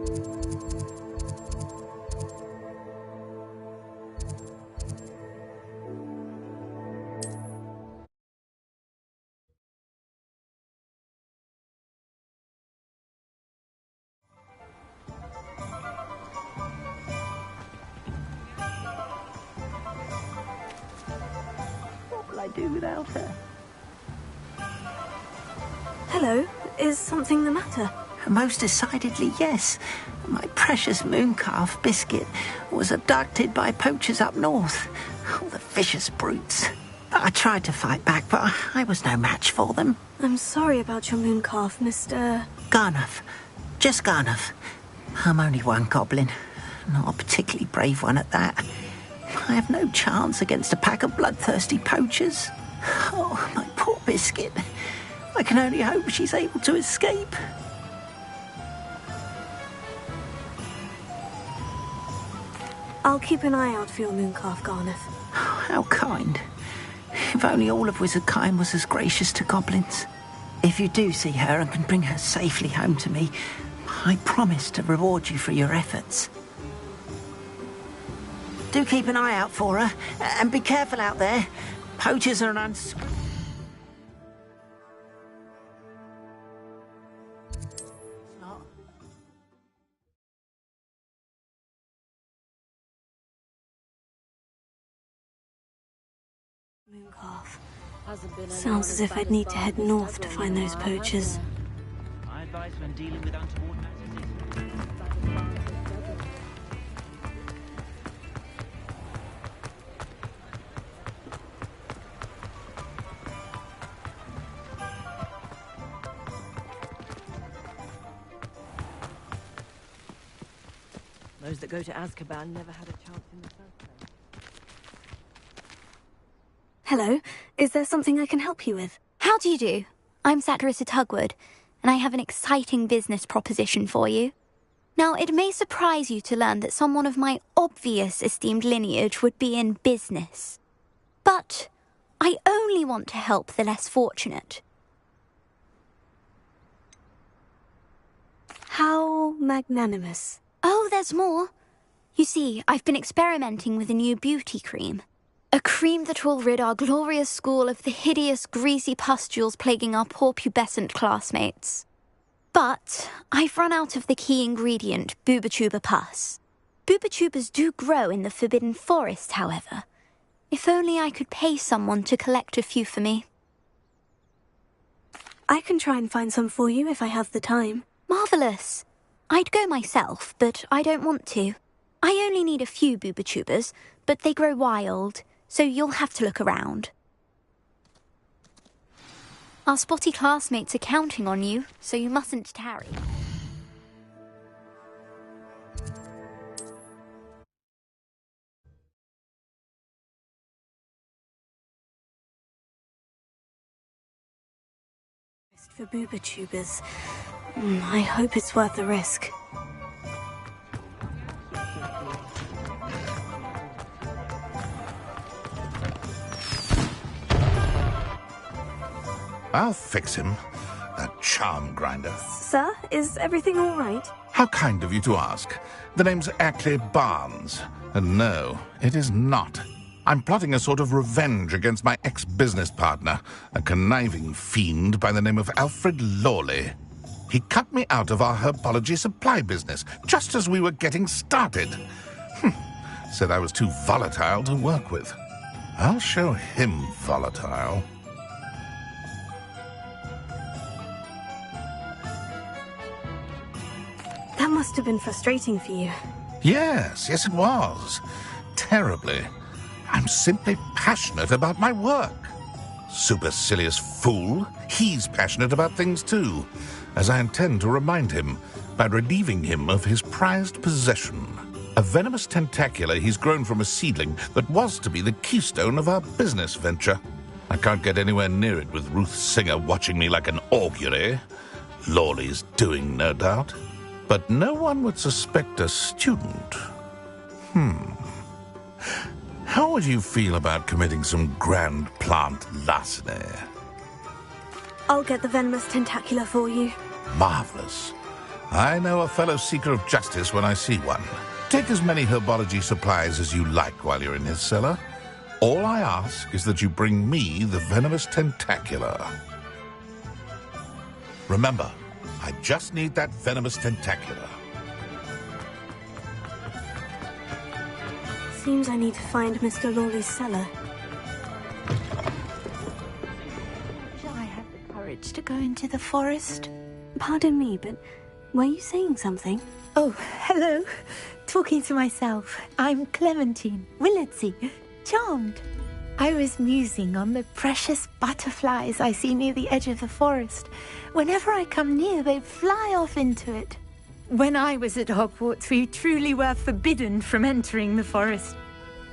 What will I do without her? Hello, is something the matter? Most decidedly, yes. My precious mooncalf, Biscuit, was abducted by poachers up north. Oh, the vicious brutes. I tried to fight back, but I was no match for them. I'm sorry about your mooncalf, Mr... Garnuff. Just Garnuff. I'm only one goblin. Not a particularly brave one at that. I have no chance against a pack of bloodthirsty poachers. Oh, my poor Biscuit. I can only hope she's able to escape. I'll keep an eye out for your mooncalf, Garnuff. Oh, how kind. If only all of Wizardkind was as gracious to goblins. If you do see her and can bring her safely home to me, I promise to reward you for your efforts. Do keep an eye out for her, and be careful out there. Poachers are an Mooncalf. Sounds as if I'd need to head north to find those poachers. My advice when dealing with untoward matters those that go to Azkaban never had a chance in the first place. Hello, is there something I can help you with? How do you do? I'm Satirissa Tugwood, and I have an exciting business proposition for you. Now, it may surprise you to learn that someone of my obvious esteemed lineage would be in business. But I only want to help the less fortunate. How magnanimous. Oh, there's more. You see, I've been experimenting with a new beauty cream. A cream that will rid our glorious school of the hideous, greasy pustules plaguing our poor pubescent classmates. But I've run out of the key ingredient, Boobotuber pus. Boobotubers do grow in the Forbidden Forest, however. If only I could pay someone to collect a few for me. I can try and find some for you if I have the time. Marvellous. I'd go myself, but I don't want to. I only need a few Boobotubers, but they grow wild, so you'll have to look around. Our spotty classmates are counting on you, so you mustn't tarry. For Boobotubers, I hope it's worth the risk. I'll fix him. That charm grinder. Sir, is everything all right? How kind of you to ask. The name's Ackley Barnes. And no, it is not. I'm plotting a sort of revenge against my ex-business partner, a conniving fiend by the name of Alfred Lawley. He cut me out of our herbology supply business, just as we were getting started. Said I was too volatile to work with. I'll show him volatile. That must have been frustrating for you. Yes, it was. Terribly. I'm simply passionate about my work. Supercilious fool. He's passionate about things too, as I intend to remind him by relieving him of his prized possession. A venomous tentacula he's grown from a seedling that was to be the keystone of our business venture. I can't get anywhere near it with Ruth Singer watching me like an augury. Lawley's doing, no doubt. But no one would suspect a student. How would you feel about committing some grand plant larceny? I'll get the venomous tentacula for you. Marvelous. I know a fellow seeker of justice when I see one. Take as many herbology supplies as you like while you're in his cellar. All I ask is that you bring me the venomous tentacular. Remember, I just need that venomous tentacular. Seems I need to find Mr. Lawley's cellar. I had the courage to go into the forest. Pardon me, but were you saying something? Oh, hello. Talking to myself. I'm Clementine Willardsey. Charmed. I was musing on the precious butterflies I see near the edge of the forest. Whenever I come near, they fly off into it. When I was at Hogwarts, we truly were forbidden from entering the forest.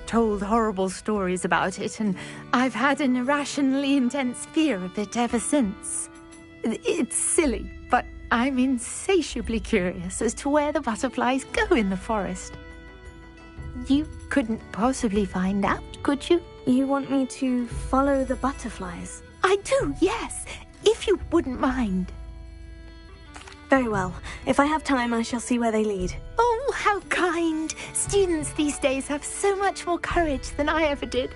Told horrible stories about it, and I've had an irrationally intense fear of it ever since. It's silly, but I'm insatiably curious as to where the butterflies go in the forest. You couldn't possibly find out, could you? You want me to follow the butterflies? I do, yes, if you wouldn't mind. Very well. If I have time, I shall see where they lead. Oh, how kind. Students these days have so much more courage than I ever did.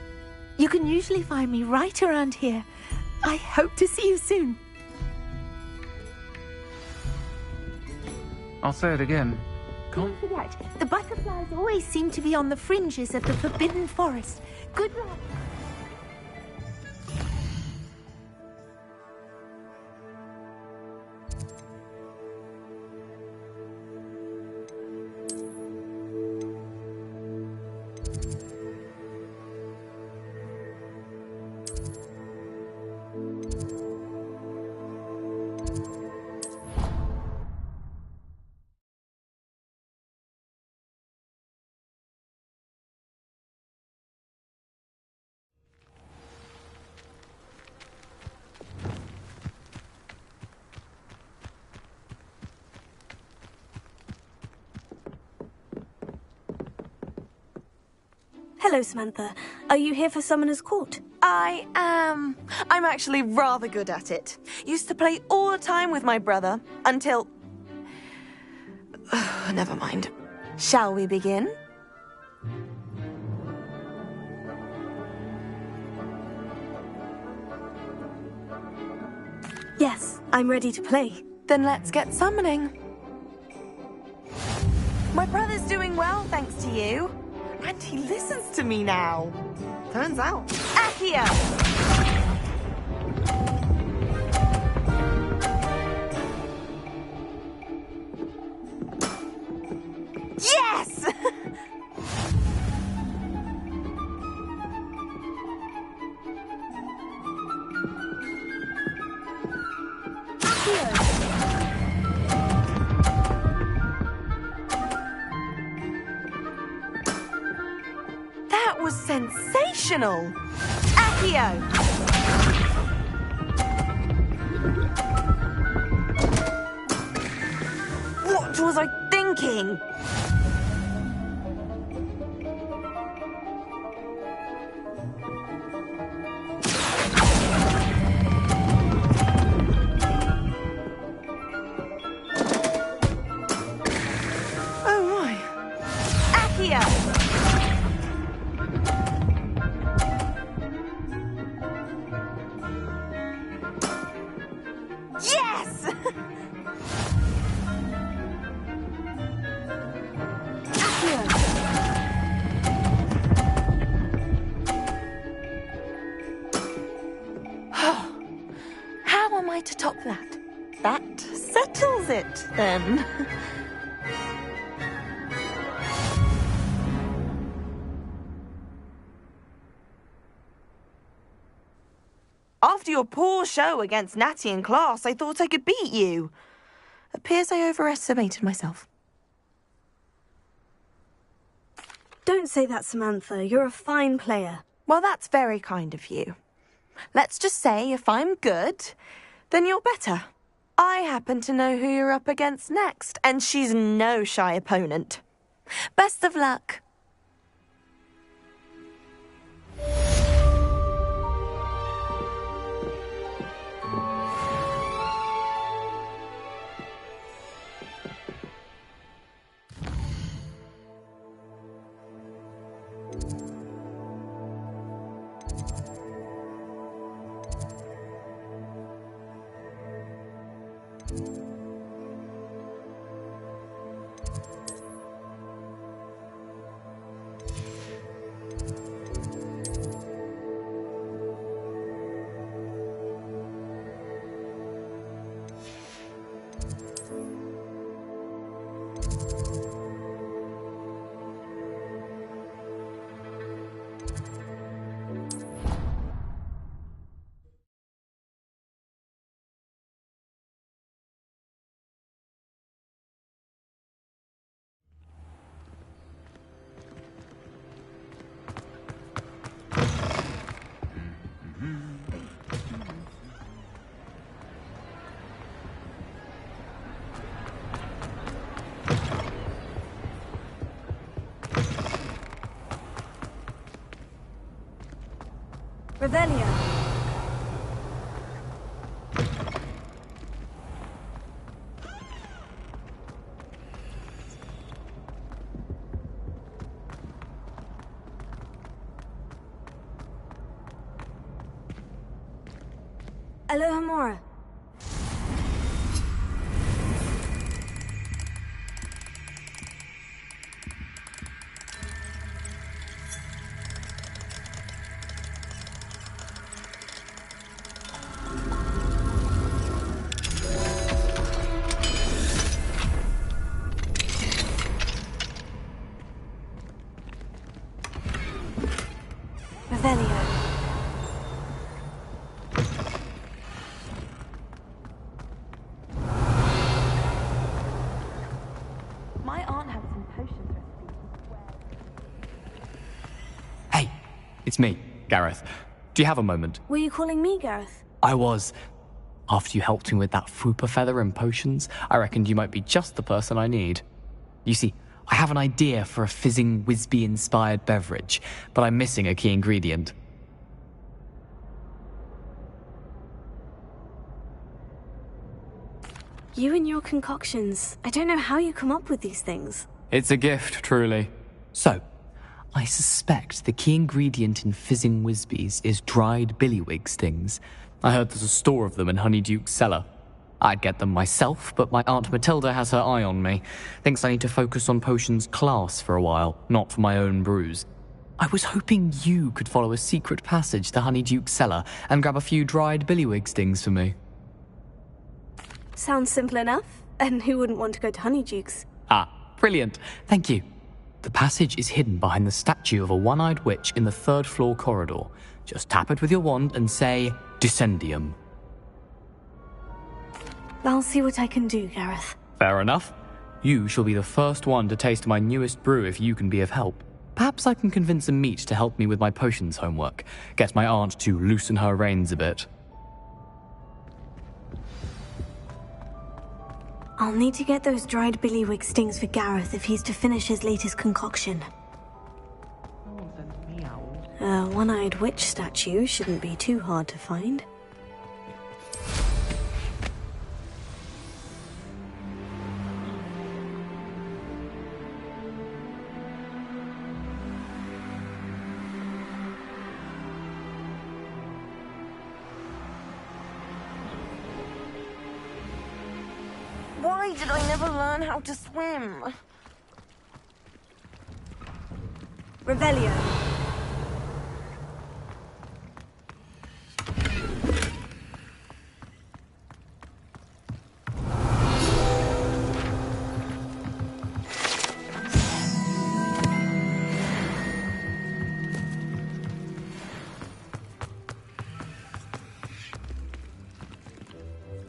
You can usually find me right around here. I hope to see you soon. I'll say it again. Don't forget, the butterflies always seem to be on the fringes of the Forbidden Forest. Good luck. Hello, Samantha. Are you here for Summoner's Court? I am. I'm actually rather good at it. Used to play all the time with my brother until... Never mind. Shall we begin? Yes, I'm ready to play. Then let's get summoning. My brother's doing well, thanks to you. And he listens to me now. Turns out. Accio! Yes! That was sensational! Accio! What was I thinking? Oh my! Accio! Yes! How am I to top that? That settles it, then. After your poor show against Natty in class, I thought I could beat you. Appears I overestimated myself. Don't say that, Samantha. You're a fine player. Well, that's very kind of you. Let's just say if I'm good, then you're better. I happen to know who you're up against next, and she's no shy opponent. Best of luck. Revelio. Alohomora. Revelio. My aunt had some potions recipes. Hey, it's me, Gareth. Do you have a moment? Were you calling me, Gareth? I was. After you helped me with that Fupa feather and potions, I reckoned you might be just the person I need. You see, I have an idea for a fizzing Whizbee-inspired beverage, but I'm missing a key ingredient. You and your concoctions. I don't know how you come up with these things. It's a gift, truly. So, I suspect the key ingredient in fizzing Whizbees is dried billywig stings. I heard there's a store of them in Honeyduke's cellar. I'd get them myself, but my Aunt Matilda has her eye on me. Thinks I need to focus on potions class for a while, not for my own brews. I was hoping you could follow a secret passage to Honeyduke's cellar and grab a few dried billywig stings for me. Sounds simple enough. And who wouldn't want to go to Honeyduke's? Ah, brilliant. Thank you. The passage is hidden behind the statue of a one-eyed witch in the third-floor corridor. Just tap it with your wand and say, Descendium. I'll see what I can do, Gareth. Fair enough. You shall be the first one to taste my newest brew if you can be of help. Perhaps I can convince a meat to help me with my potions homework. Get my aunt to loosen her reins a bit. I'll need to get those dried billywig stings for Gareth if he's to finish his latest concoction. A one-eyed witch statue shouldn't be too hard to find. Why did I never learn how to swim? Revelio.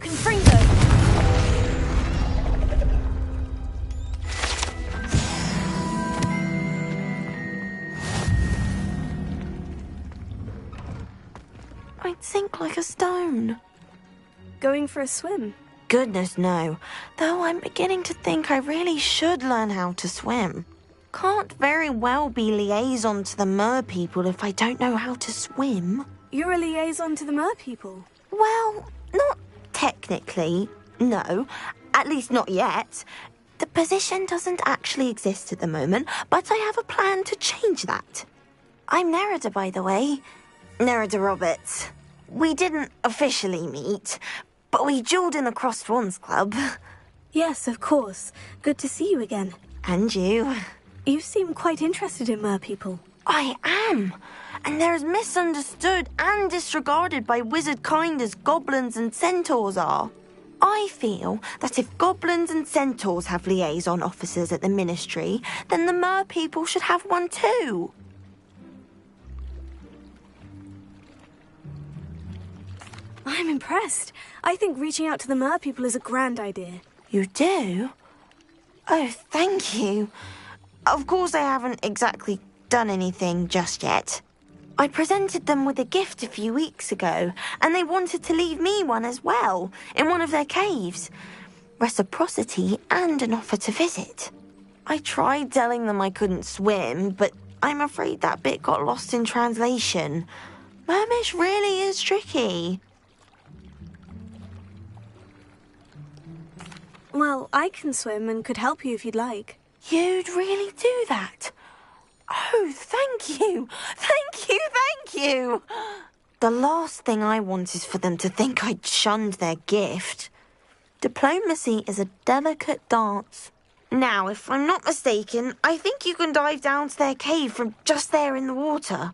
Confringo. I'd sink like a stone. Going for a swim. Goodness, no. Though I'm beginning to think I really should learn how to swim. Can't very well be liaison to the mer people if I don't know how to swim. You're a liaison to the mer people. Well, not technically, no. At least not yet. The position doesn't actually exist at the moment, but I have a plan to change that. I'm Nerida, by the way. Nerida Roberts. We didn't officially meet, but we duelled in the Crossed Swans Club. Yes, of course. Good to see you again. And you. You seem quite interested in mer people. I am. And they're as misunderstood and disregarded by wizard kind as goblins and centaurs are. I feel that if goblins and centaurs have liaison officers at the ministry, then the mer people should have one too. I'm impressed. I think reaching out to the mer people is a grand idea. You do? Oh, thank you. Of course I haven't exactly done anything just yet. I presented them with a gift a few weeks ago, and they wanted to leave me one as well, in one of their caves. Reciprocity and an offer to visit. I tried telling them I couldn't swim, but I'm afraid that bit got lost in translation. Mermish really is tricky. Well, I can swim and could help you if you'd like. You'd really do that? Oh, thank you. Thank you, thank you. The last thing I want is for them to think I'd shunned their gift. Diplomacy is a delicate dance. Now, if I'm not mistaken, I think you can dive down to their cave from just there in the water.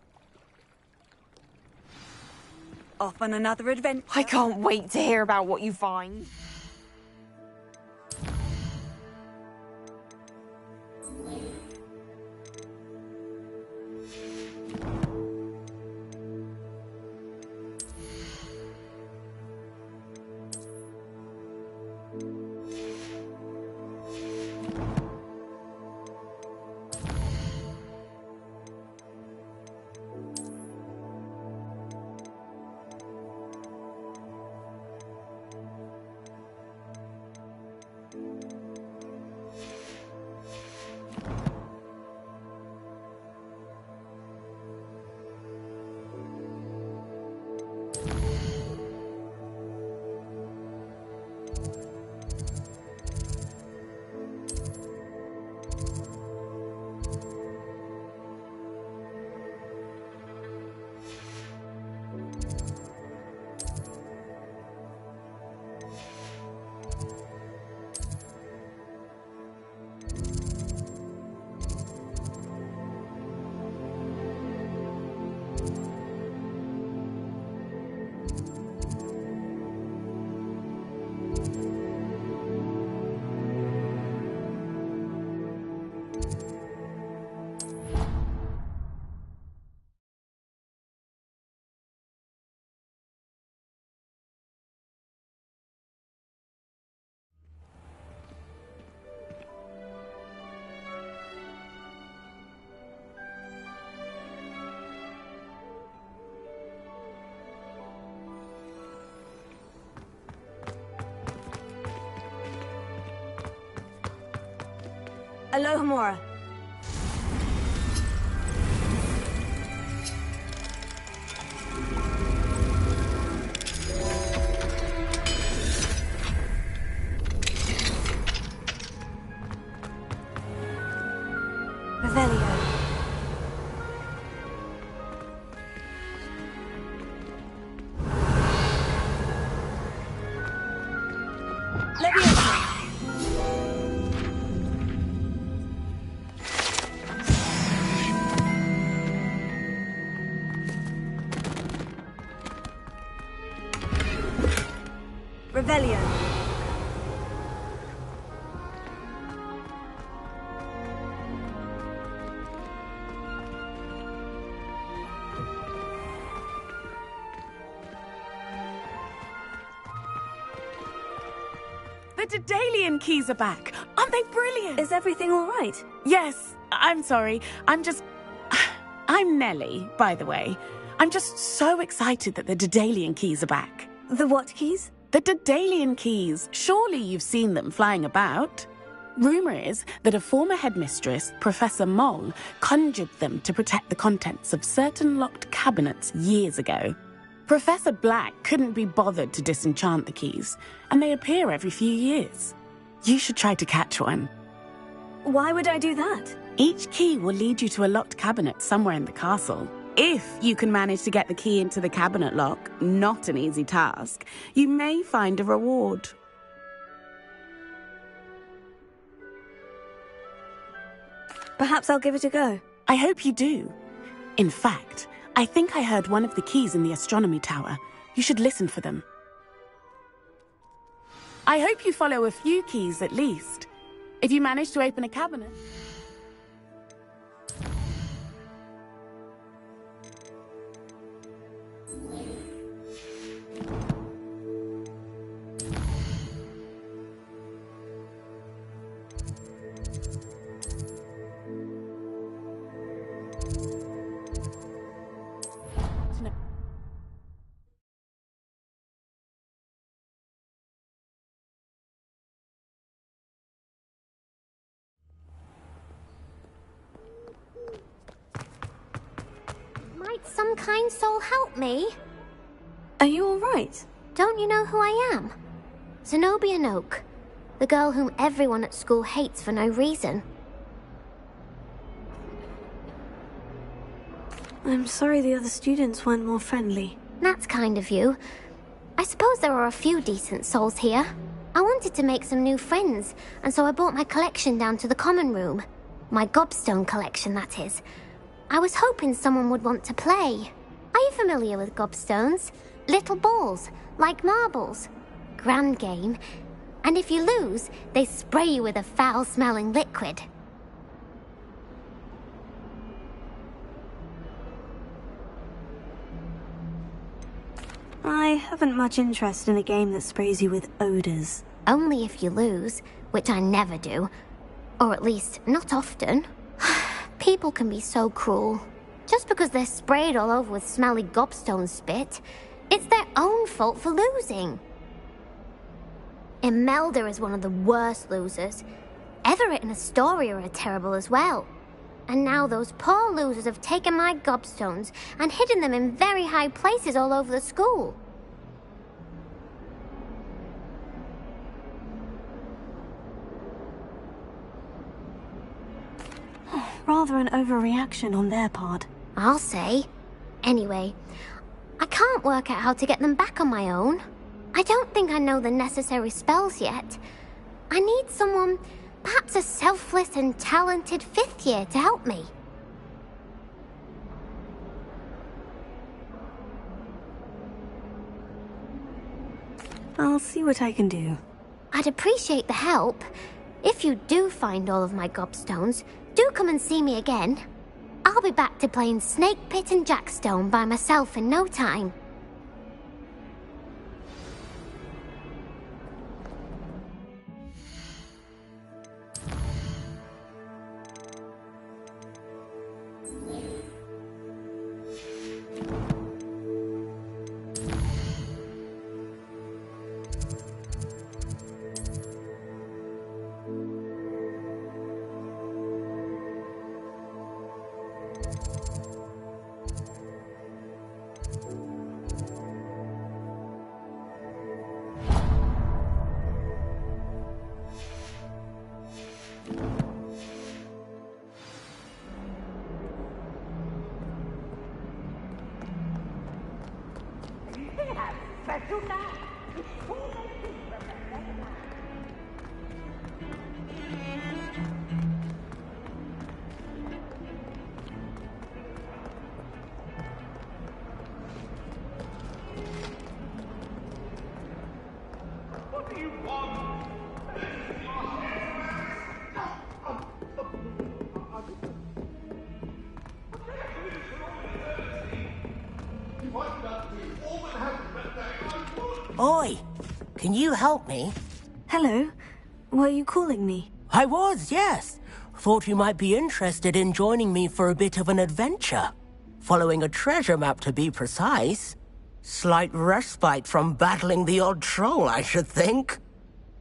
Off on another adventure. I can't wait to hear about what you find. Aloha, Mora. Revelio. Leviosa. Revelio. The Daedalian keys are back. Aren't they brilliant? Is everything all right? Yes, I'm sorry. I'm Nellie, by the way. I'm just so excited that the Daedalian keys are back. The what keys? The Daedalian keys. Surely you've seen them flying about. Rumour is that a former headmistress, Professor Moll, conjured them to protect the contents of certain locked cabinets years ago. Professor Black couldn't be bothered to disenchant the keys, and they appear every few years. You should try to catch one. Why would I do that? Each key will lead you to a locked cabinet somewhere in the castle. If you can manage to get the key into the cabinet lock, not an easy task, you may find a reward. Perhaps I'll give it a go. I hope you do. In fact, I think I heard one of the keys in the astronomy tower. You should listen for them. I hope you follow a few keys at least. If you manage to open a cabinet... some kind soul help me? Are you alright? Don't you know who I am? Zenobia Noak, the girl whom everyone at school hates for no reason. I'm sorry the other students weren't more friendly. That's kind of you. I suppose there are a few decent souls here. I wanted to make some new friends, and so I brought my collection down to the common room. My gobstone collection, that is. I was hoping someone would want to play. Are you familiar with gobstones? Little balls, like marbles. Grand game. And if you lose, they spray you with a foul-smelling liquid. I haven't much interest in a game that sprays you with odors. Only if you lose, which I never do. Or at least, not often. People can be so cruel. Just because they're sprayed all over with smelly gobstone spit, it's their own fault for losing. Imelda is one of the worst losers. Everett and Astoria are terrible as well. And now those poor losers have taken my gobstones and hidden them in very high places all over the school. Rather an overreaction on their part. I'll say. Anyway, I can't work out how to get them back on my own. I don't think I know the necessary spells yet. I need someone, perhaps a selfless and talented 5th year to help me. I'll see what I can do. I'd appreciate the help. If you do find all of my gobstones, do come and see me again. I'll be back to playing Snake Pit and Jackstone by myself in no time. Oi! Can you help me? Hello? Were you calling me? I was, yes. Thought you might be interested in joining me for a bit of an adventure. Following a treasure map, to be precise. Slight respite from battling the odd troll, I should think.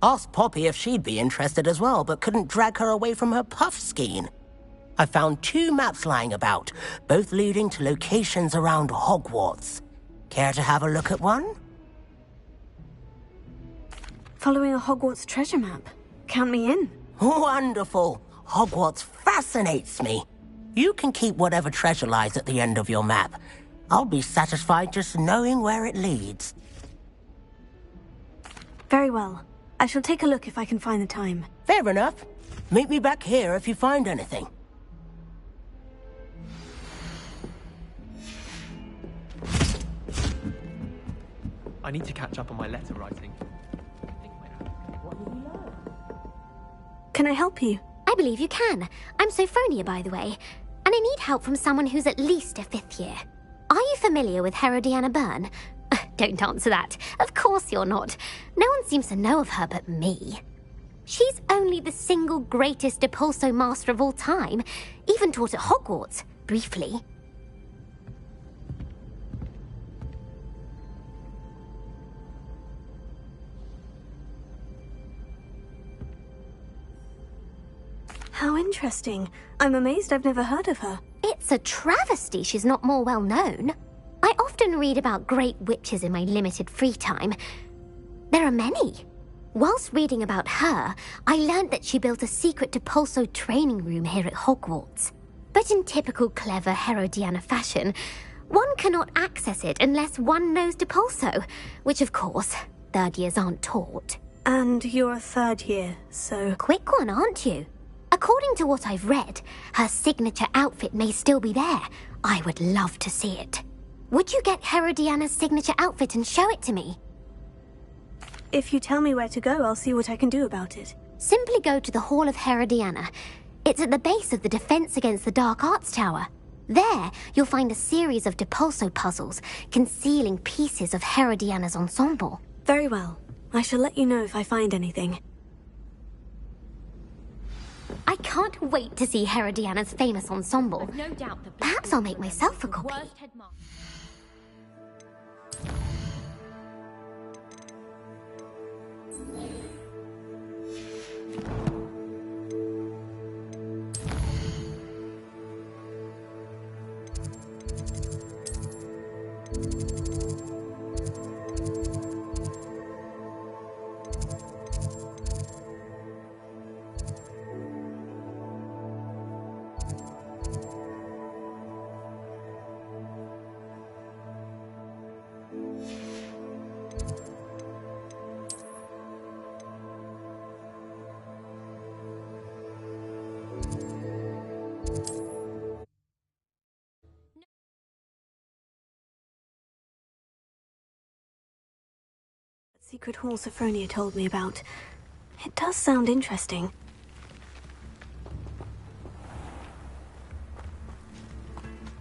Asked Poppy if she'd be interested as well, but couldn't drag her away from her puff skein. I found 2 maps lying about, both leading to locations around Hogwarts. Care to have a look at one? Following a Hogwarts treasure map. Count me in. Wonderful. Hogwarts fascinates me. You can keep whatever treasure lies at the end of your map. I'll be satisfied just knowing where it leads. Very well. I shall take a look if I can find the time. Fair enough. Meet me back here if you find anything. I need to catch up on my letter writing. Can I help you? I believe you can. I'm Sophronia, by the way, and I need help from someone who's at least a 5th year. Are you familiar with Herodiana Byrne? Don't answer that. Of course you're not. No one seems to know of her but me. She's only the single greatest Depulso master of all time, even taught at Hogwarts, briefly. How interesting. I'm amazed I've never heard of her. It's a travesty she's not more well known. I often read about great witches in my limited free time. There are many. Whilst reading about her, I learned that she built a secret Depulso training room here at Hogwarts. But in typical clever Herodiana fashion, one cannot access it unless one knows Depulso, which of course, third years aren't taught. And you're a third year, so... Quick one, aren't you? According to what I've read, her signature outfit may still be there. I would love to see it. Would you get Herodiana's signature outfit and show it to me? If you tell me where to go, I'll see what I can do about it. Simply go to the Hall of Herodiana. It's at the base of the Defense Against the Dark Arts Tower. There, you'll find a series of Depulso puzzles concealing pieces of Herodiana's ensemble. Very well. I shall let you know if I find anything. I can't wait to see Herodiana's famous ensemble. No doubt the Perhaps I'll make myself a copy. worst headmaster. Secret hall Sophronia told me about. It does sound interesting.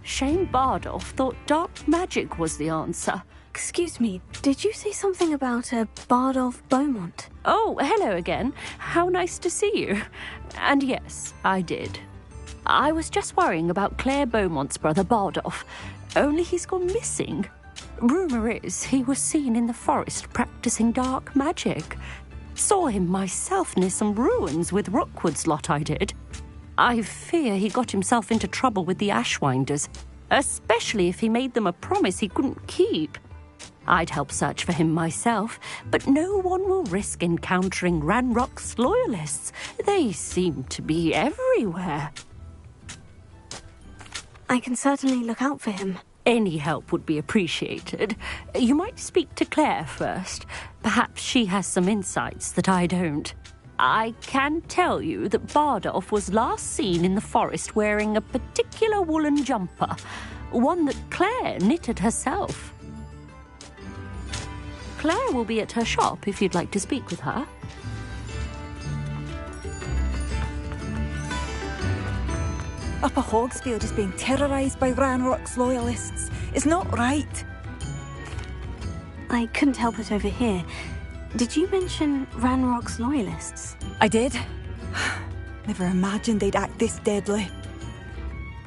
Shane Bardolph thought dark magic was the answer. Excuse me, did you say something about a Bardolph Beaumont? Oh, hello again. How nice to see you. And yes, I did. I was just worrying about Claire Beaumont's brother Bardolph, only he's gone missing. Rumour is he was seen in the forest practicing dark magic. Saw him myself near some ruins with Rookwood's lot I did. I fear he got himself into trouble with the Ashwinders, especially if he made them a promise he couldn't keep. I'd help search for him myself, but no one will risk encountering Ranrock's loyalists. They seem to be everywhere. I can certainly look out for him. Any help would be appreciated. You might speak to Claire first. Perhaps she has some insights that I don't. I can tell you that Bardolph was last seen in the forest wearing a particular woolen jumper, one that Claire knitted herself. Claire will be at her shop if you'd like to speak with her. Upper Hogsfield is being terrorised by Ranrock's loyalists. It's not right. I couldn't help it over here. Did you mention Ranrock's loyalists? I did. Never imagined they'd act this deadly.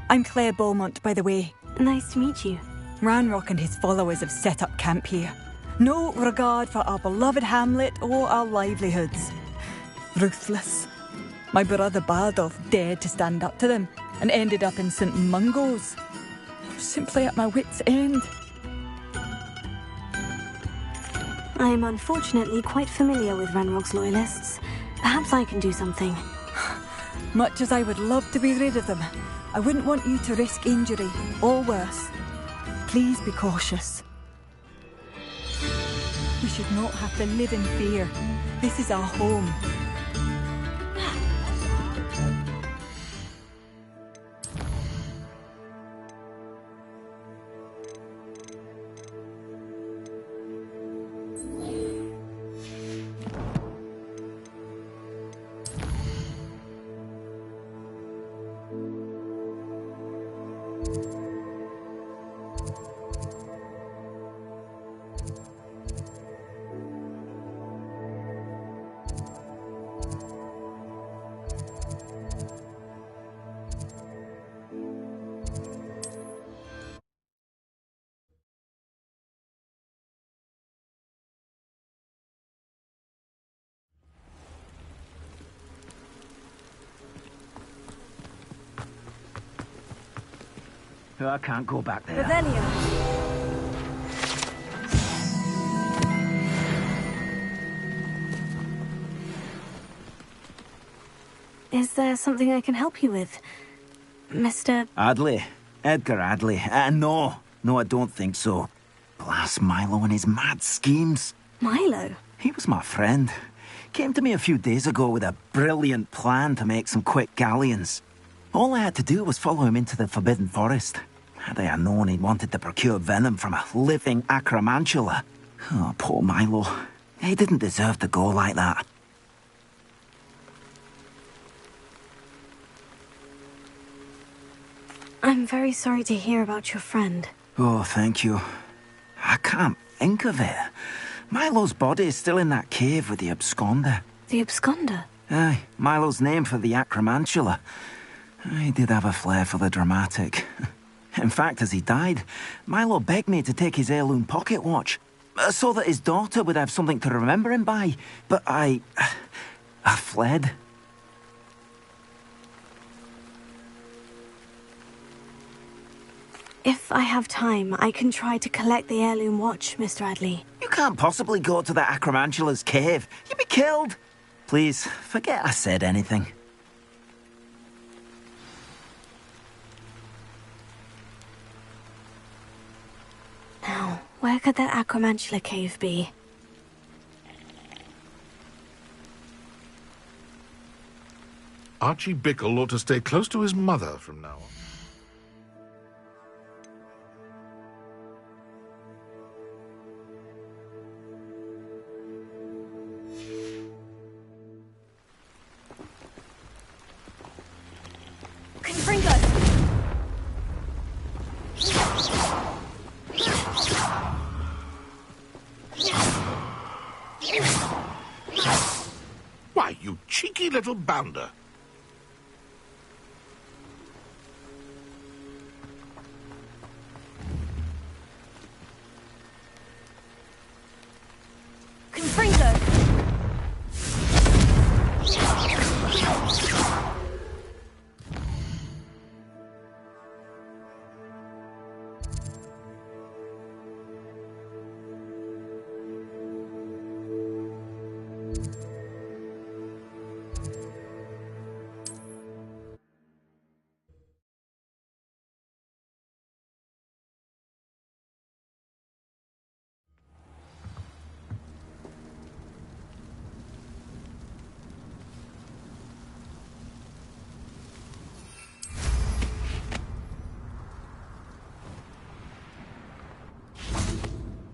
I'm Claire Beaumont, by the way. Nice to meet you. Ranrock and his followers have set up camp here. No regard for our beloved hamlet or our livelihoods. Ruthless. My brother Bardolph dared to stand up to them and ended up in St. Mungo's. Simply at my wit's end. I am unfortunately quite familiar with Ranrock's loyalists. Perhaps I can do something. Much as I would love to be rid of them, I wouldn't want you to risk injury, or worse. Please be cautious. We should not have to live in fear. This is our home. I can't go back there. Revelio. Is there something I can help you with, Mr. Adley. Edgar Adley. No, I don't think so. Blast Milo and his mad schemes. Milo? He was my friend. Came to me a few days ago with a brilliant plan to make some quick galleons. All I had to do was follow him into the Forbidden Forest. Had I known he wanted to procure venom from a living acromantula. Oh, poor Milo. He didn't deserve to go like that. I'm very sorry to hear about your friend. Oh, thank you. I can't think of it. Milo's body is still in that cave with the absconder. The absconder? Aye, Milo's name for the acromantula. He did have a flair for the dramatic. In fact, as he died, Milo begged me to take his heirloom pocket watch, so that his daughter would have something to remember him by. But I fled. If I have time, I can try to collect the heirloom watch, Mr. Adley. You can't possibly go to the acromantula's cave. You'd be killed. Please, forget I said anything. Now, where could that acromantula cave be? Archie Bickle ought to stay close to his mother from now on. Why, you cheeky little bounder.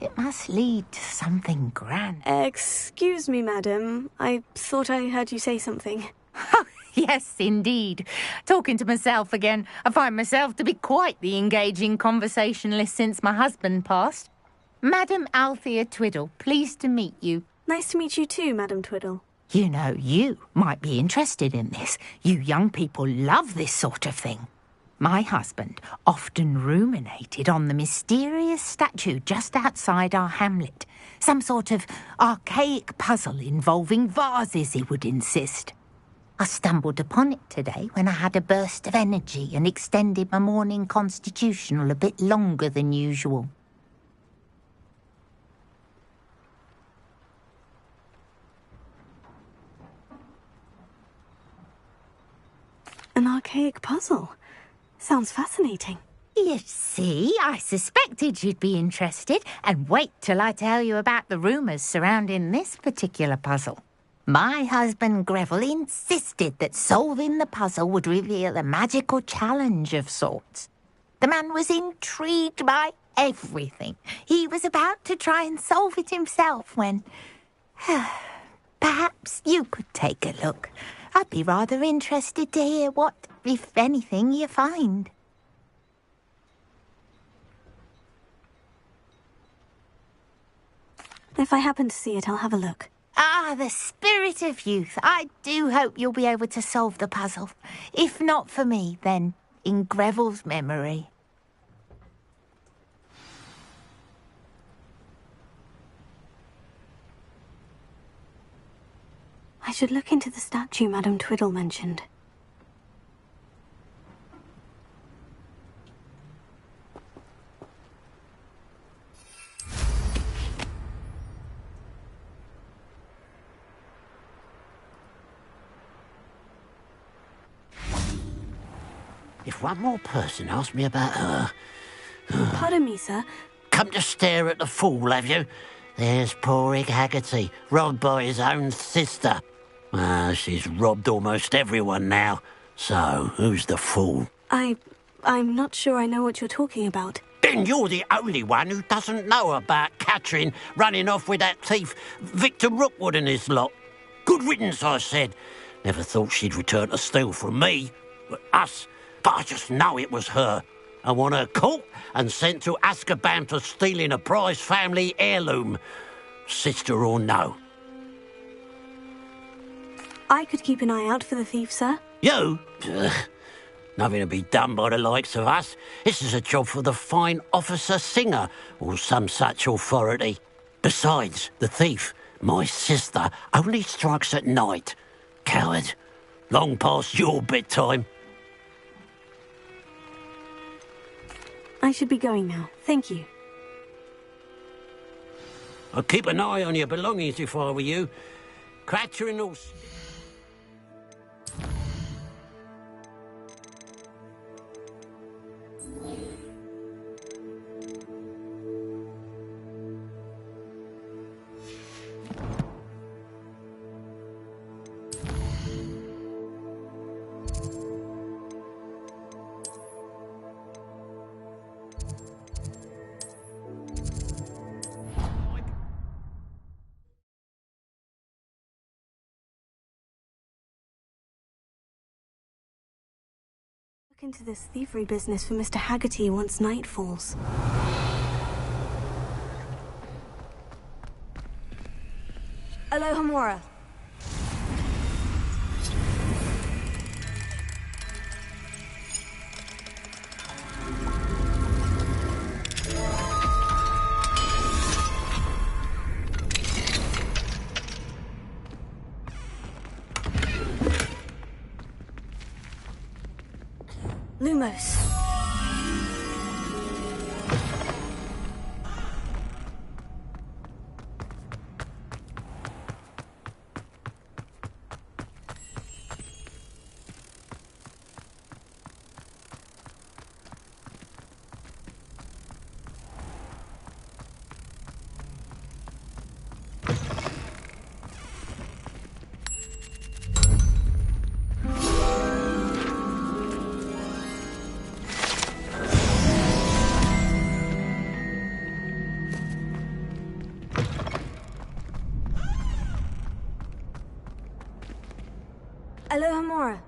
It must lead to something grand. Excuse me, madam. I thought I heard you say something. Yes, indeed. Talking to myself again. I find myself to be quite the engaging conversationalist since my husband passed. Madam Althea Twiddle, pleased to meet you. Nice to meet you too, Madam Twiddle. You know, you might be interested in this. You young people love this sort of thing. My husband often ruminated on the mysterious statue just outside our hamlet. Some sort of archaic puzzle involving vases, he would insist. I stumbled upon it today when I had a burst of energy and extended my morning constitutional a bit longer than usual. An archaic puzzle. Sounds fascinating. You see, I suspected you'd be interested, and wait till I tell you about the rumours surrounding this particular puzzle. My husband Greville insisted that solving the puzzle would reveal a magical challenge of sorts. The man was intrigued by everything. He was about to try and solve it himself when... Perhaps you could take a look. I'd be rather interested to hear what, if anything, you find. If I happen to see it, I'll have a look. Ah, the spirit of youth. I do hope you'll be able to solve the puzzle. If not for me, then in Greville's memory. I should look into the statue Madam Twiddle mentioned. If one more person asks me about her... Pardon me, sir. Come to stare at the fool, have you? There's poor Ig Haggerty, robbed by his own sister. She's robbed almost everyone now. So, who's the fool? I'm not sure I know what you're talking about. Then you're the only one who doesn't know about Catherine running off with that thief, Victor Rookwood and his lot. Good riddance, I said. Never thought she'd return to steal from me, us, but I just know it was her. I want her caught and sent to Azkaban for stealing a prize family heirloom. Sister or no. I could keep an eye out for the thief, sir. You? Nothing to be done by the likes of us. This is a job for the fine officer Singer, or some such authority. Besides, the thief, my sister, only strikes at night. Coward. Long past your bedtime. I should be going now. Thank you. I'd keep an eye on your belongings if I were you. Cratcher and all... Look into this thievery business for Mr. Haggerty once night falls. Alohomora. Lumos. Alohomora.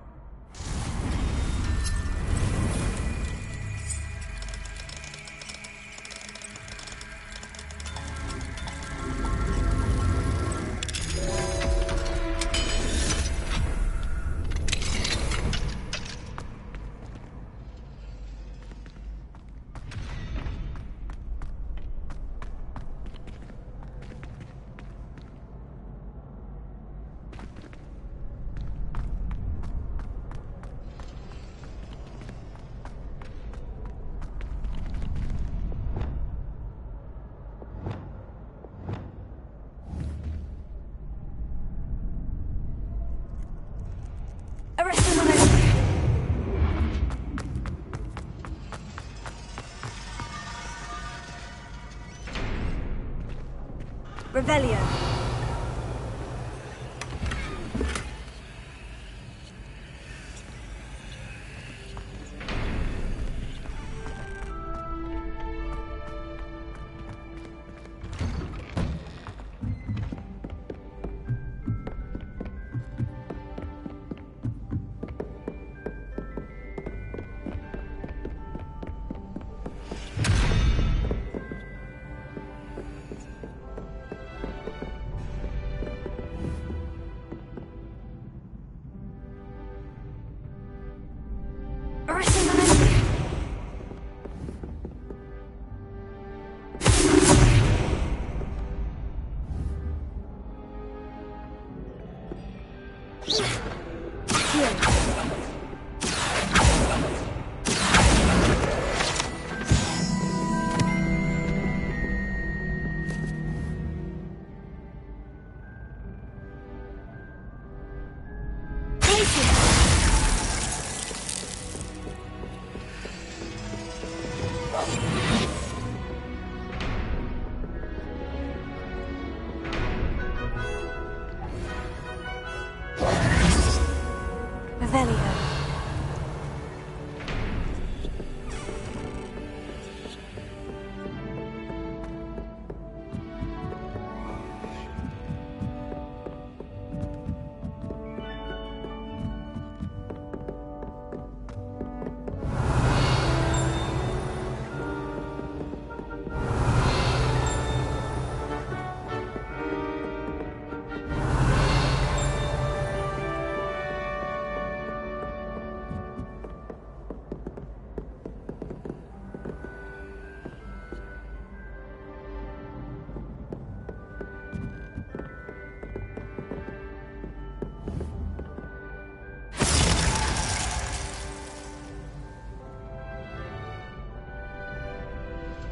Revelio.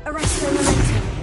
Arresto momentum.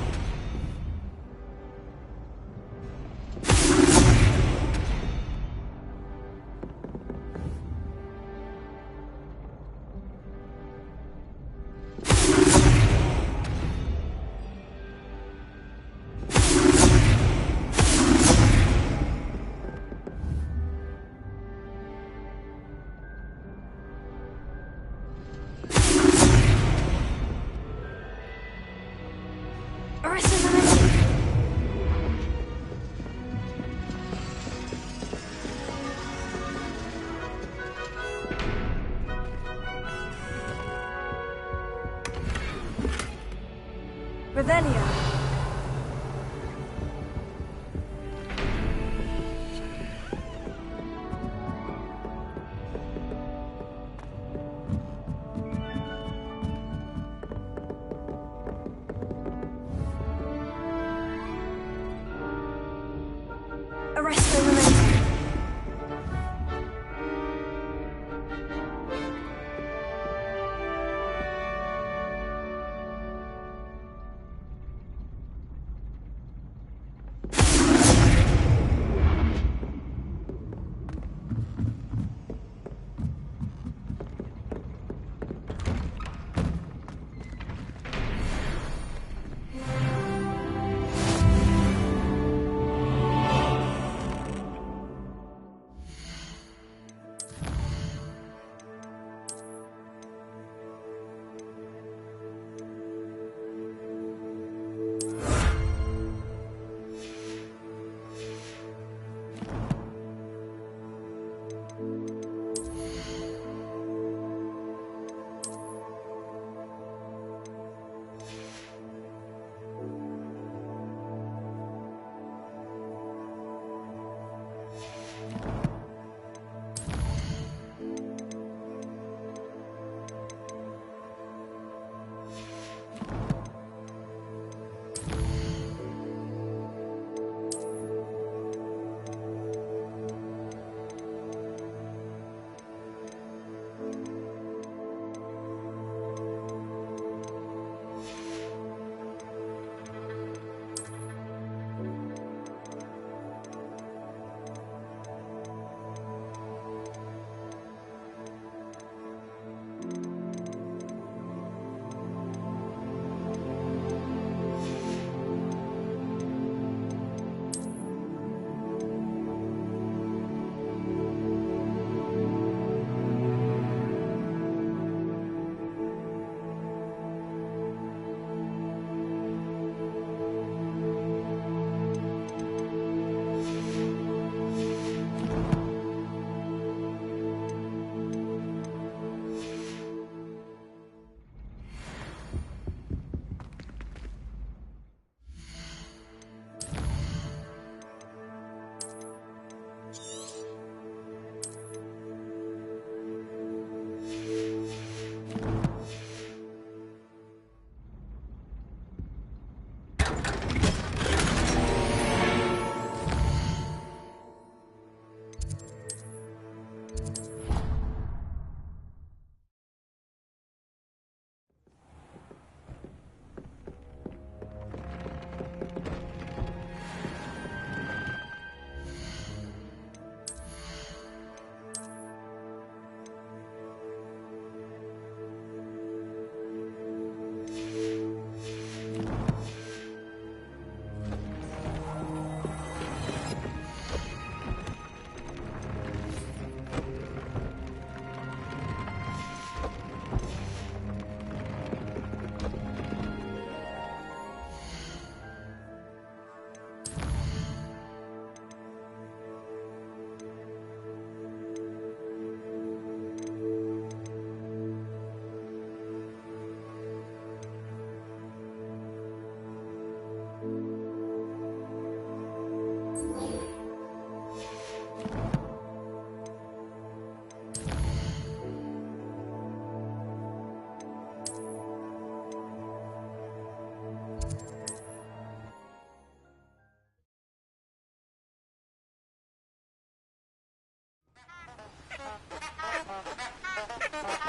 Revelio. Arresto momentum.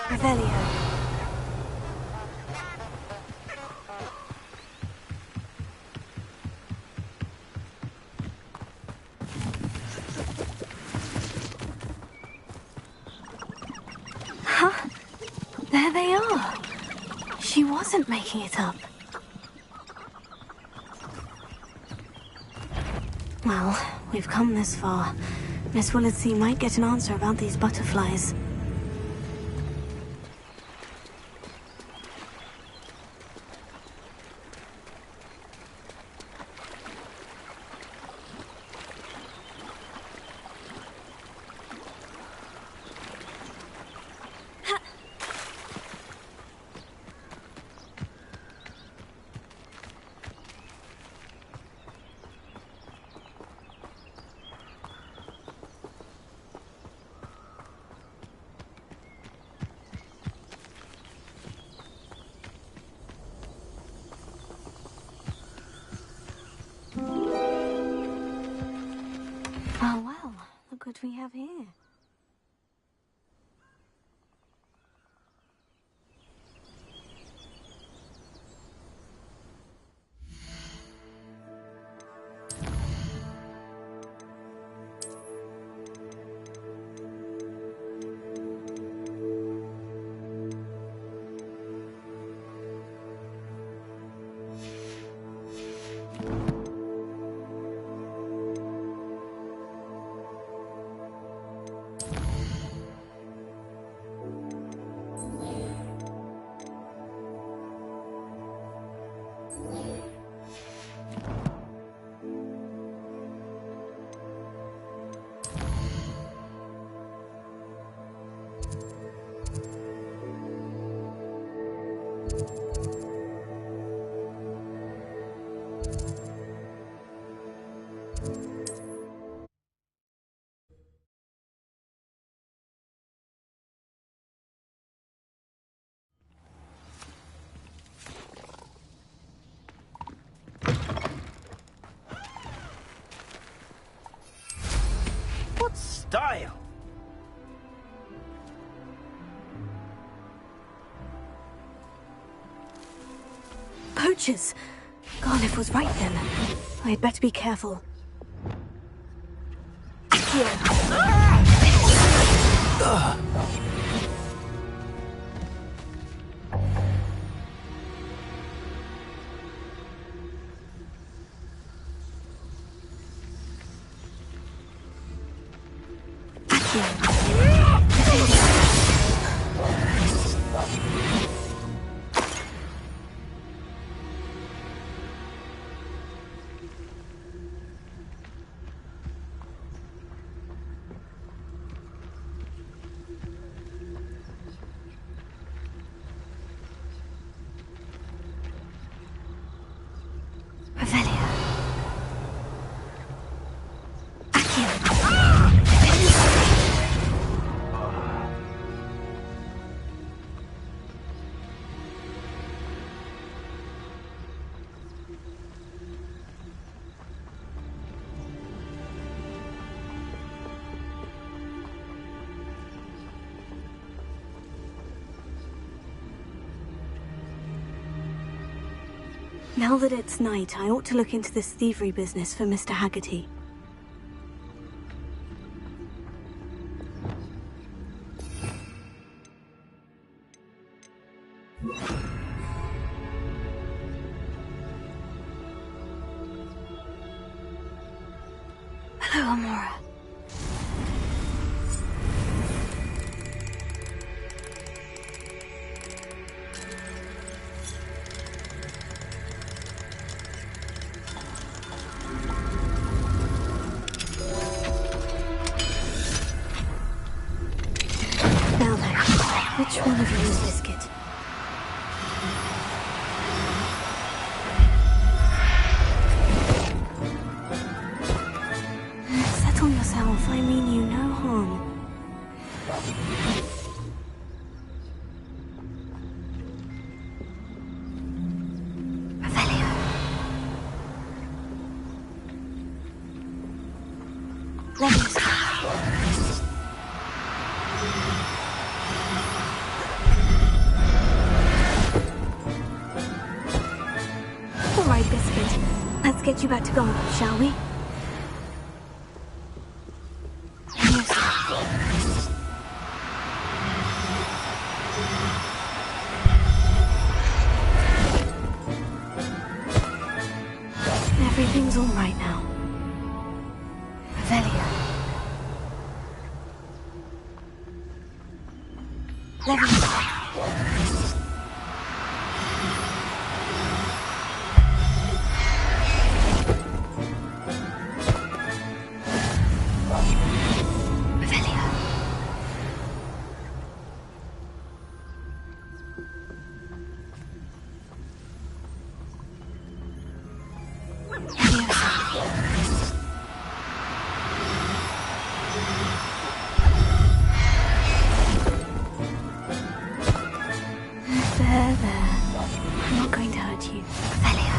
Revelio. There they are. She wasn't making it up. Well, we've come this far. Miss Willetsey might get an answer about these butterflies. Oh, well, look what we have here. Style! Poachers! Garliff was right then. I'd better be careful. Now that it's night, I ought to look into this thievery business for Mr. Haggerty. Hello, Amora. Which one of you is Biscuit? Settle yourself, I mean you no harm. All right, Biscuit. Let's get you back to Garden, shall we? There, there. I'm not going to hurt you. Revelio.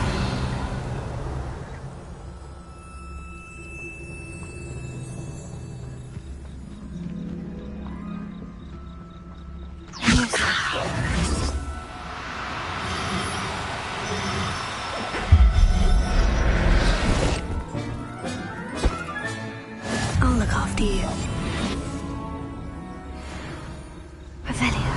I'll look after you. Revelio.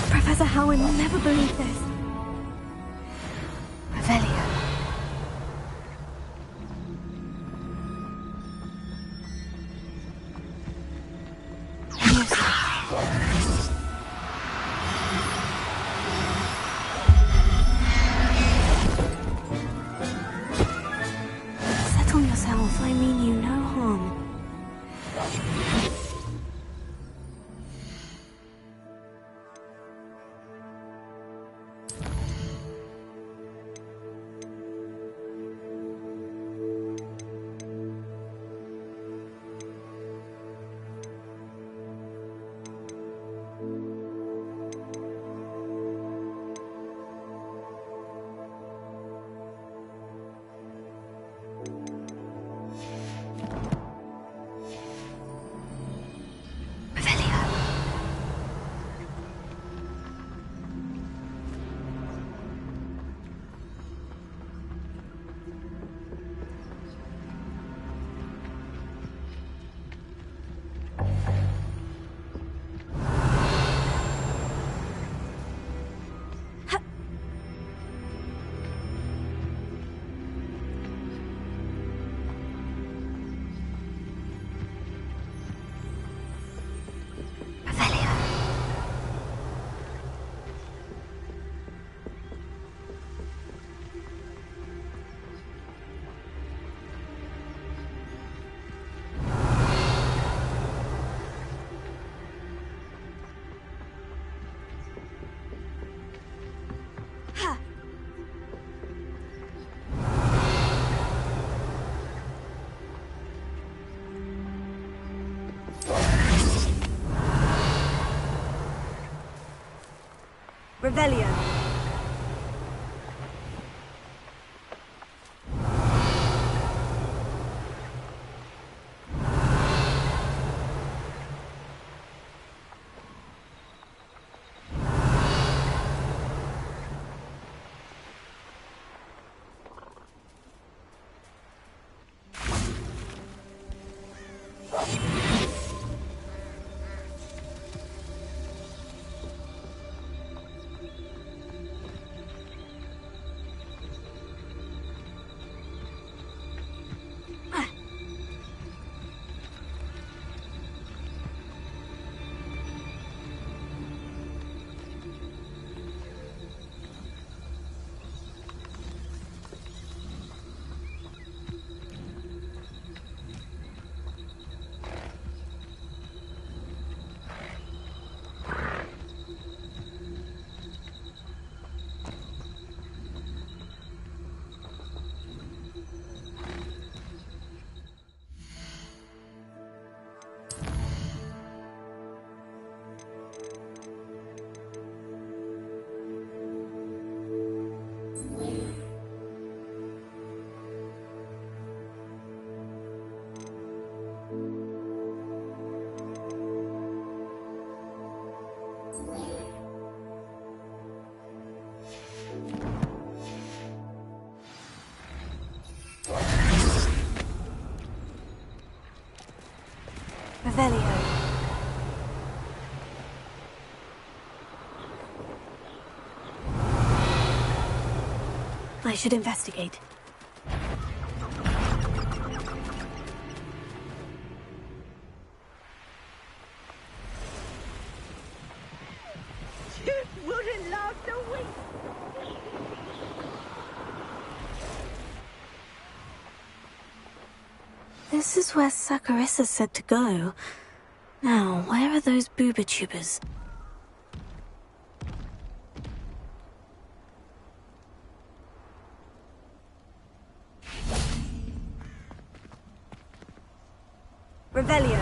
Professor Howard will never believe this. Revelio. Settle yourself. I mean you no harm. Revelio. Revelio. I should investigate. It wouldn't last a week. This is where Saccharissa said to go. Now, where are those booba tubers? Revelio.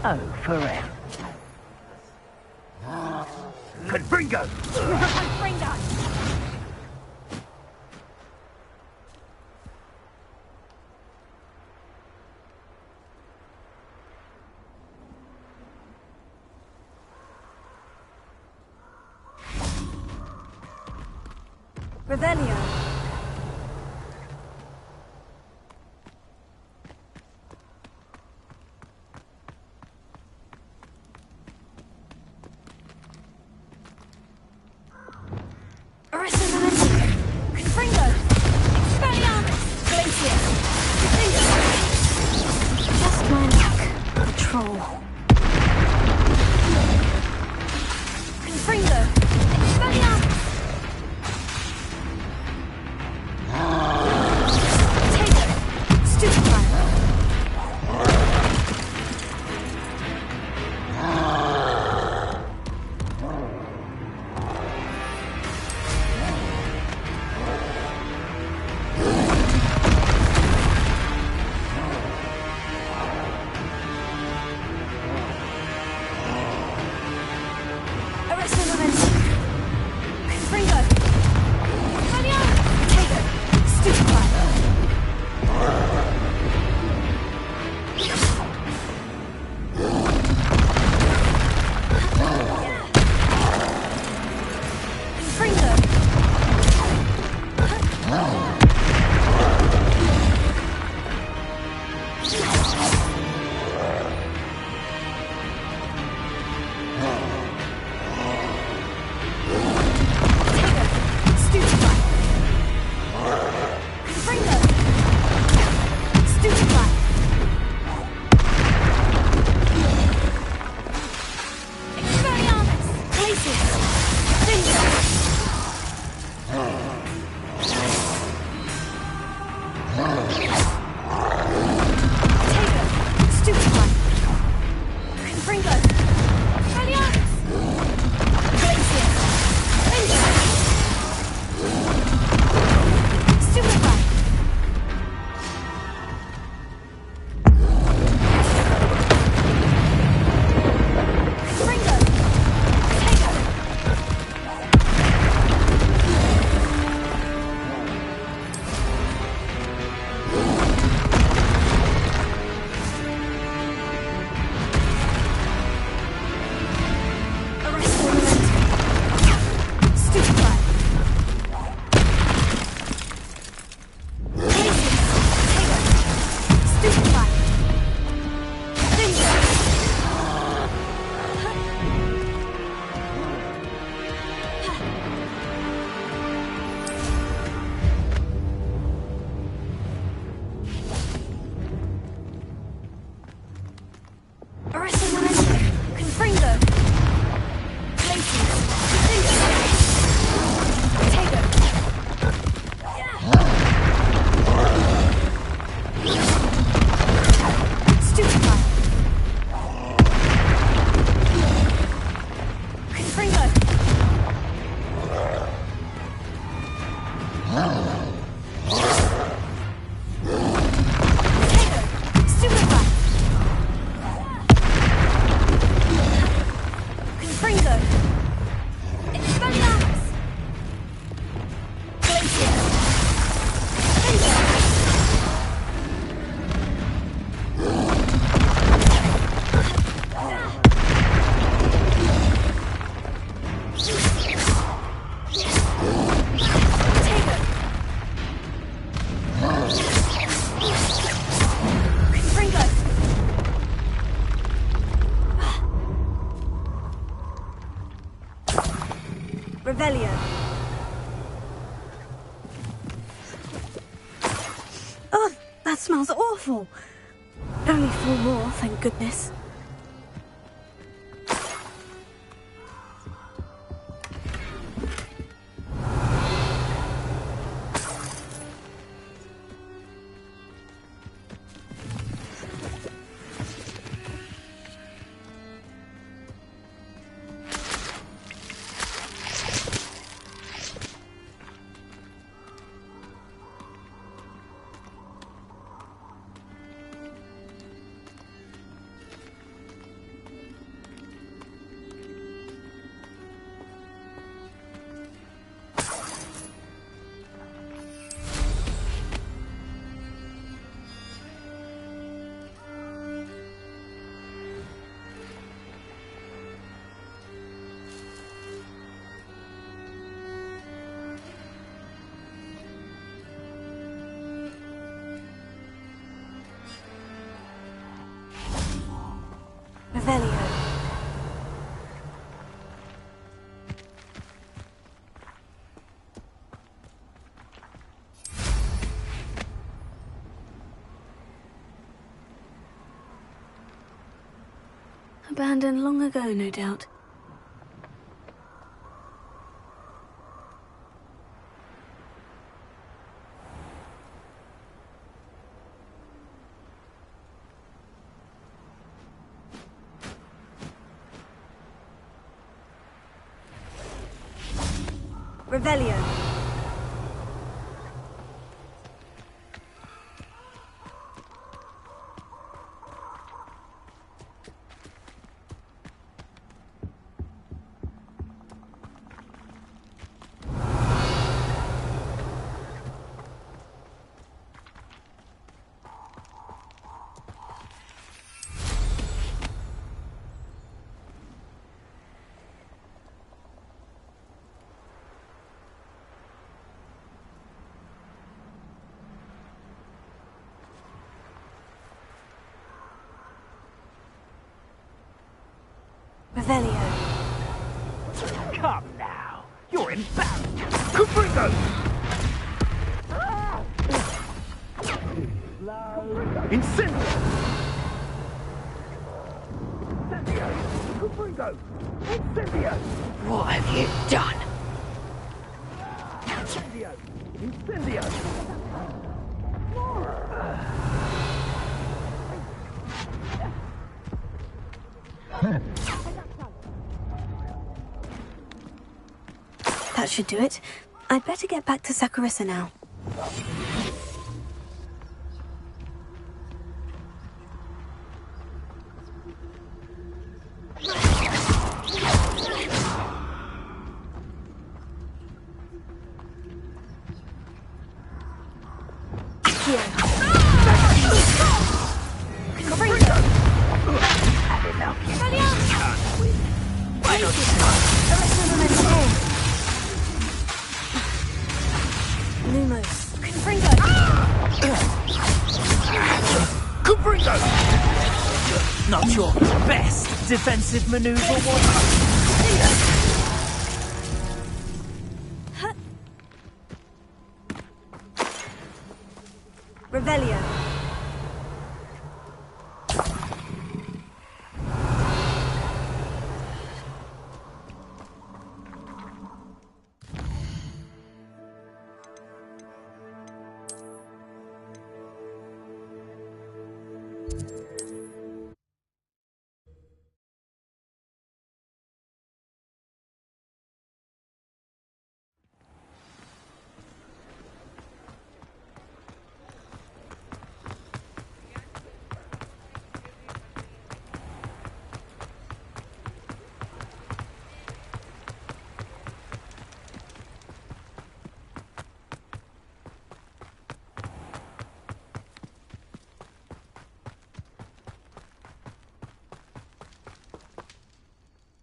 Oh, for real. Confringo! Revelio. Just my luck. Patrol. Confringo. Expelliarmus. Potato. Stupefy. Revelio. Oh, that smells awful. Only 4 more, thank goodness. Revelio. Abandoned long ago, no doubt. Revelio. Revelio. Come now. You're embarrassed. Confringo! Incendio! Incendio! Confringo! Incendio! What have you done? Incendio! Incendio! That should do it. I'd better get back to Saccharissa now. Not your best defensive maneuver, was Revelio.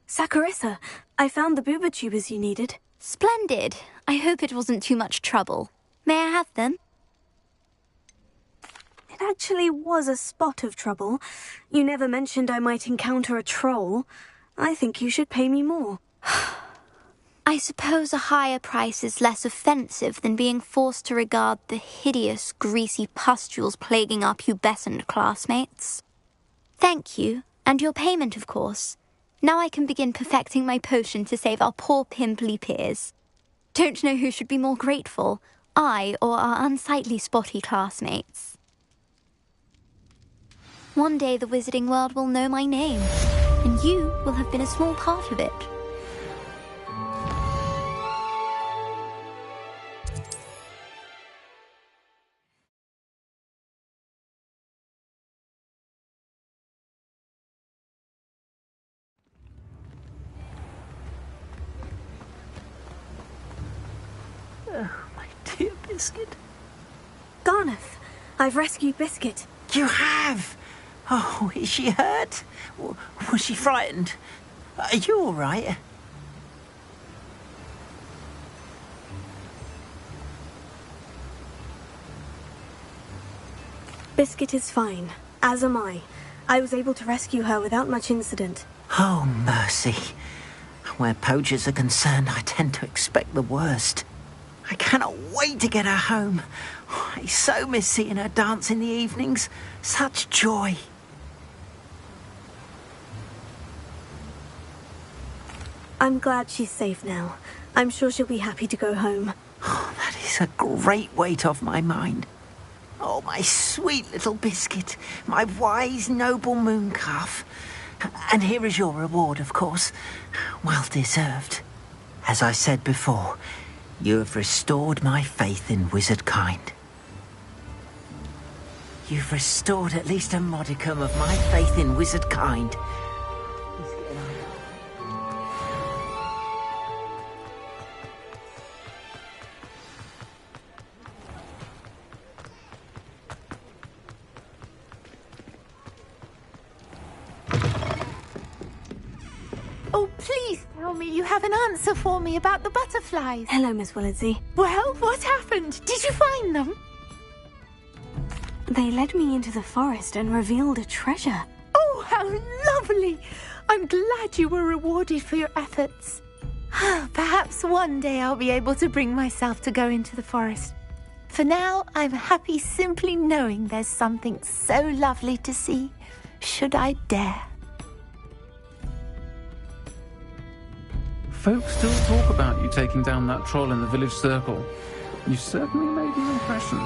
Saccharissa, I found the booba tubers you needed. Splendid. I hope it wasn't too much trouble. May I have them? It actually was a spot of trouble. You never mentioned I might encounter a troll. I think you should pay me more. I suppose a higher price is less offensive than being forced to regard the hideous, greasy pustules plaguing our pubescent classmates. Thank you, and your payment, of course. Now I can begin perfecting my potion to save our poor pimply peers. Don't know who should be more grateful, I or our unsightly spotty classmates. One day the wizarding world will know my name, and you will have been a small part of it. Oh, my dear Biscuit. Garneth, I've rescued Biscuit. You have? Oh, is she hurt? Was she frightened? Are you all right? Biscuit is fine, as am I. I was able to rescue her without much incident. Oh, mercy. Where poachers are concerned, I tend to expect the worst. I cannot wait to get her home. I so miss seeing her dance in the evenings. Such joy. I'm glad she's safe now. I'm sure she'll be happy to go home. Oh, that is a great weight off my mind. Oh, my sweet little biscuit, my wise, noble moon calf. And here is your reward, of course. Well deserved. As I said before, you have restored my faith in wizard kind. You've restored at least a modicum of my faith in wizard kind. Oh, please tell me you have an answer for me about the butterflies. Hello, Miss Willardsey. Well, what happened? Did you find them? They led me into the forest and revealed a treasure. Oh, how lovely! I'm glad you were rewarded for your efforts. Perhaps one day I'll be able to bring myself to go into the forest. For now, I'm happy simply knowing there's something so lovely to see, should I dare. Folks still talk about you taking down that troll in the village circle. You certainly made an impression.